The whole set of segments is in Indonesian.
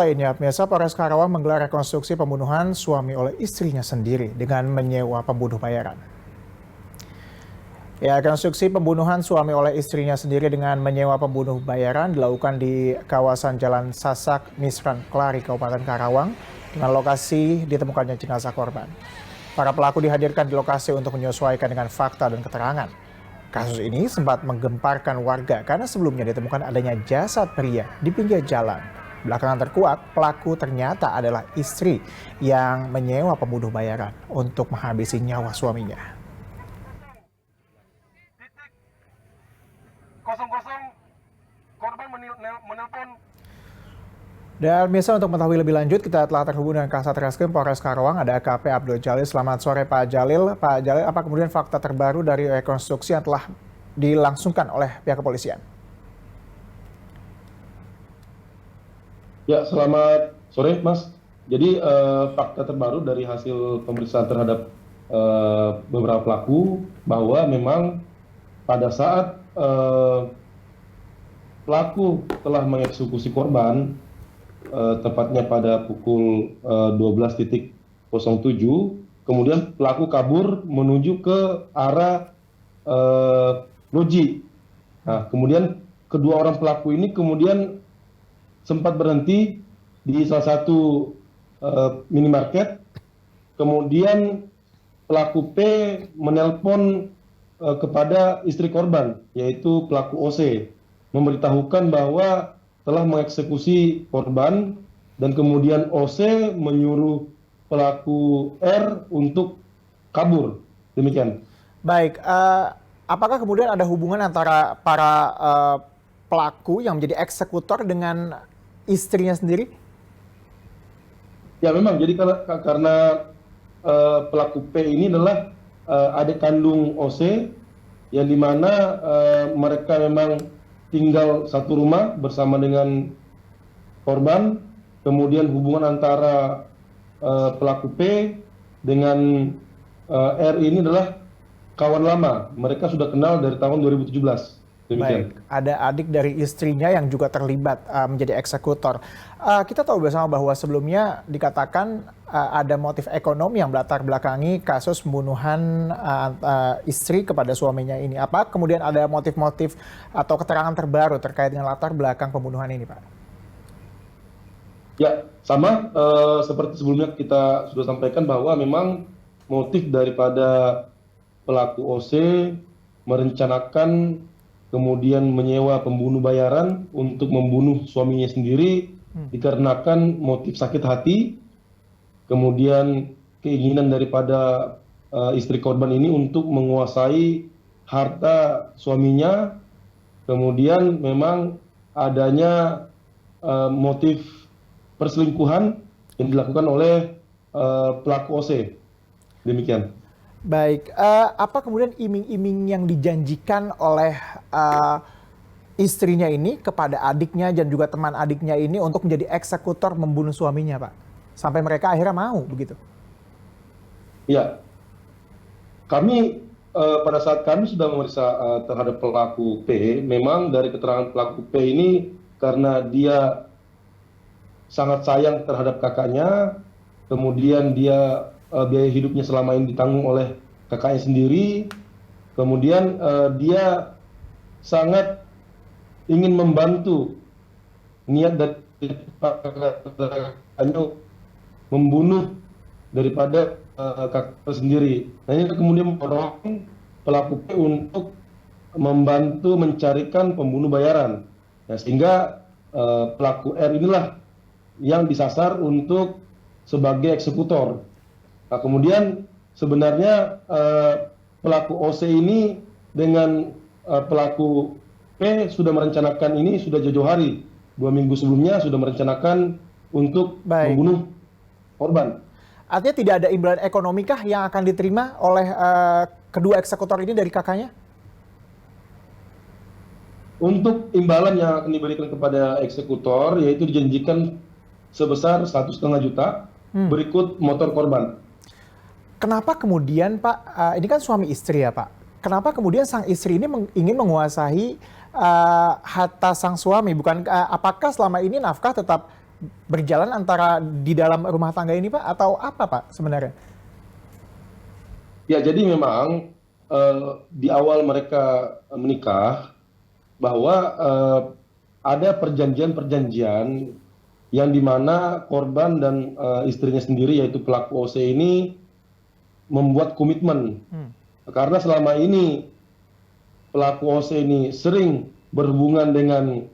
Lainnya, pemirsa Polres Karawang menggelar rekonstruksi pembunuhan suami oleh istrinya sendiri dengan menyewa pembunuh bayaran. Ya, rekonstruksi pembunuhan suami oleh istrinya sendiri dengan menyewa pembunuh bayaran dilakukan di kawasan Jalan Sasak, Misran, Kelari, Kabupaten Karawang, dengan lokasi ditemukannya jenazah korban. Para pelaku dihadirkan di lokasi untuk menyesuaikan dengan fakta dan keterangan. Kasus ini sempat menggemparkan warga karena sebelumnya ditemukan adanya jasad pria di pinggir jalan. Belakangan terkuak, pelaku ternyata adalah istri yang menyewa pembunuh bayaran untuk menghabisi nyawa suaminya. Korban menelpon. Dan misal untuk mengetahui lebih lanjut, kita telah terhubung dengan Kasat Reskrim Polres Karawang, ada AKP Abdul Jalil. Selamat sore Pak Jalil. Pak Jalil, apa kemudian fakta terbaru dari rekonstruksi yang telah dilangsungkan oleh pihak kepolisian? Ya, selamat sore Mas. Jadi fakta terbaru dari hasil pemeriksaan terhadap beberapa pelaku bahwa memang pada saat pelaku telah mengeksekusi korban, tepatnya pada pukul 12.07, kemudian pelaku kabur menuju ke arah loji. Nah, kemudian kedua orang pelaku ini kemudian sempat berhenti di salah satu minimarket. Kemudian pelaku P menelpon kepada istri korban, yaitu pelaku OC, memberitahukan bahwa telah mengeksekusi korban, dan kemudian OC menyuruh pelaku R untuk kabur. Demikian. Baik, apakah kemudian ada hubungan antara para pelaku yang menjadi eksekutor dengan istrinya sendiri? Ya memang, jadi karena pelaku P ini adalah adik kandung OC, yang dimana mereka memang tinggal satu rumah bersama dengan korban. Kemudian hubungan antara pelaku P dengan R ini adalah kawan lama. Mereka sudah kenal dari tahun 2017. Demikian. Baik, ada adik dari istrinya yang juga terlibat menjadi eksekutor. Kita tahu bersama bahwa sebelumnya dikatakan ada motif ekonomi yang melatar belakangi kasus pembunuhan istri kepada suaminya ini. Apa kemudian ada motif-motif atau keterangan terbaru terkait dengan latar belakang pembunuhan ini, Pak? Ya, sama seperti sebelumnya kita sudah sampaikan bahwa memang motif daripada pelaku OC merencanakan kemudian menyewa pembunuh bayaran untuk membunuh suaminya sendiri dikarenakan motif sakit hati, kemudian keinginan daripada istri korban ini untuk menguasai harta suaminya, kemudian memang adanya motif perselingkuhan yang dilakukan oleh pelaku OC. Demikian. Baik, apa kemudian iming-iming yang dijanjikan oleh istrinya ini kepada adiknya dan juga teman adiknya ini untuk menjadi eksekutor membunuh suaminya, Pak? Sampai mereka akhirnya mau, begitu? Ya, kami pada saat kami sudah memeriksa terhadap pelaku P, memang dari keterangan pelaku P ini karena dia sangat sayang terhadap kakaknya, kemudian dia biaya hidupnya selama ini ditanggung oleh kakaknya sendiri, kemudian dia sangat ingin membantu niat dari kakaknya membunuh daripada kakaknya sendiri. Nah, ini kemudian mendorong pelaku P untuk membantu mencarikan pembunuh bayaran. Nah, sehingga pelaku R inilah yang disasar untuk sebagai eksekutor. Nah, kemudian sebenarnya pelaku OC ini dengan pelaku P sudah merencanakan ini sudah jauh-jauh hari. 2 minggu sebelumnya sudah merencanakan untuk membunuh korban. Artinya tidak ada imbalan ekonomi kah yang akan diterima oleh kedua eksekutor ini dari kakaknya? Untuk imbalan yang akan diberikan kepada eksekutor, yaitu dijanjikan sebesar 1,5 juta berikut motor korban. Kenapa kemudian Pak, ini kan suami istri ya Pak, kenapa kemudian sang istri ini ingin menguasai harta sang suami? Bukan, apakah selama ini nafkah tetap berjalan antara di dalam rumah tangga ini Pak atau apa Pak sebenarnya? Ya, jadi memang di awal mereka menikah bahwa ada perjanjian-perjanjian yang dimana korban dan istrinya sendiri yaitu pelaku OC ini membuat komitmen. Karena selama ini pelaku OC ini sering berhubungan dengan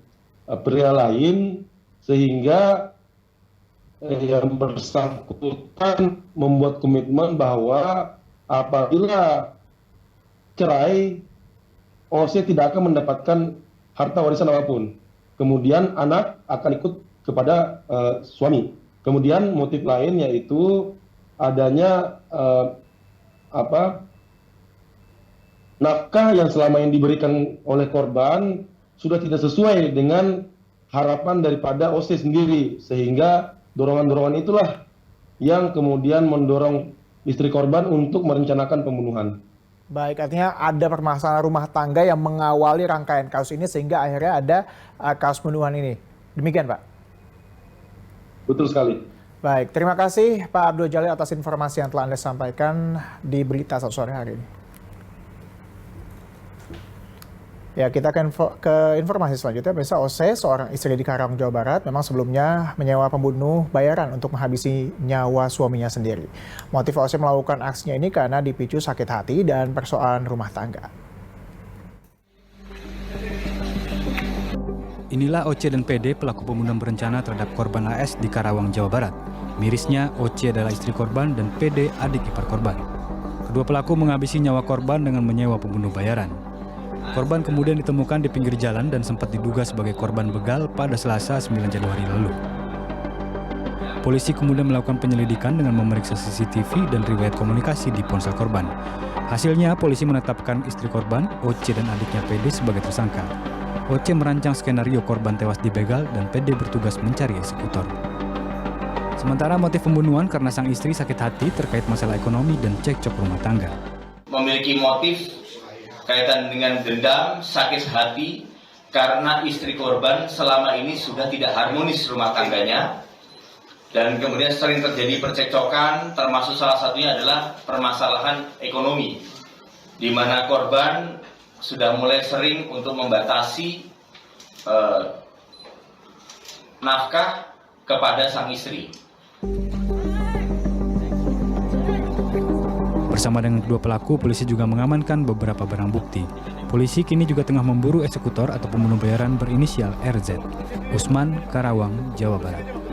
pria lain sehingga yang bersangkutan membuat komitmen bahwa apabila cerai, OC tidak akan mendapatkan harta warisan apapun. Kemudian anak akan ikut kepada suami. Kemudian motif lain yaitu adanya nafkah yang selama ini diberikan oleh korban sudah tidak sesuai dengan harapan daripada OC sendiri, sehingga dorongan-dorongan itulah yang kemudian mendorong istri korban untuk merencanakan pembunuhan. Baik, artinya ada permasalahan rumah tangga yang mengawali rangkaian kasus ini sehingga akhirnya ada kasus pembunuhan ini. Demikian Pak? Betul sekali. Baik, terima kasih Pak Abdul Jalil atas informasi yang telah Anda sampaikan di Berita Sore hari ini. Ya, kita ke informasi selanjutnya. Pemirsa, OC, seorang istri di Karawang, Jawa Barat, memang sebelumnya menyewa pembunuh bayaran untuk menghabisi nyawa suaminya sendiri. Motif OC melakukan aksinya ini karena dipicu sakit hati dan persoalan rumah tangga. Inilah OC dan PD, pelaku pembunuhan berencana terhadap korban AS di Karawang, Jawa Barat. Mirisnya, OC adalah istri korban dan PD adik ipar korban. Kedua pelaku menghabisi nyawa korban dengan menyewa pembunuh bayaran. Korban kemudian ditemukan di pinggir jalan dan sempat diduga sebagai korban begal pada Selasa 9 Januari lalu. Polisi kemudian melakukan penyelidikan dengan memeriksa CCTV dan riwayat komunikasi di ponsel korban. Hasilnya, polisi menetapkan istri korban, OC dan adiknya PD sebagai tersangka. OC merancang skenario korban tewas dibegal dan PD bertugas mencari eksekutor. Sementara motif pembunuhan karena sang istri sakit hati terkait masalah ekonomi dan cekcok rumah tangga. Memiliki motif kaitan dengan dendam, sakit hati, karena istri korban selama ini sudah tidak harmonis rumah tangganya, dan kemudian sering terjadi percekcokan, termasuk salah satunya adalah permasalahan ekonomi, di mana korban sudah mulai sering untuk membatasi nafkah kepada sang istri. Bersama dengan kedua pelaku, polisi juga mengamankan beberapa barang bukti. Polisi kini juga tengah memburu eksekutor atau pembunuh bayaran berinisial RZ. Usman, Karawang, Jawa Barat.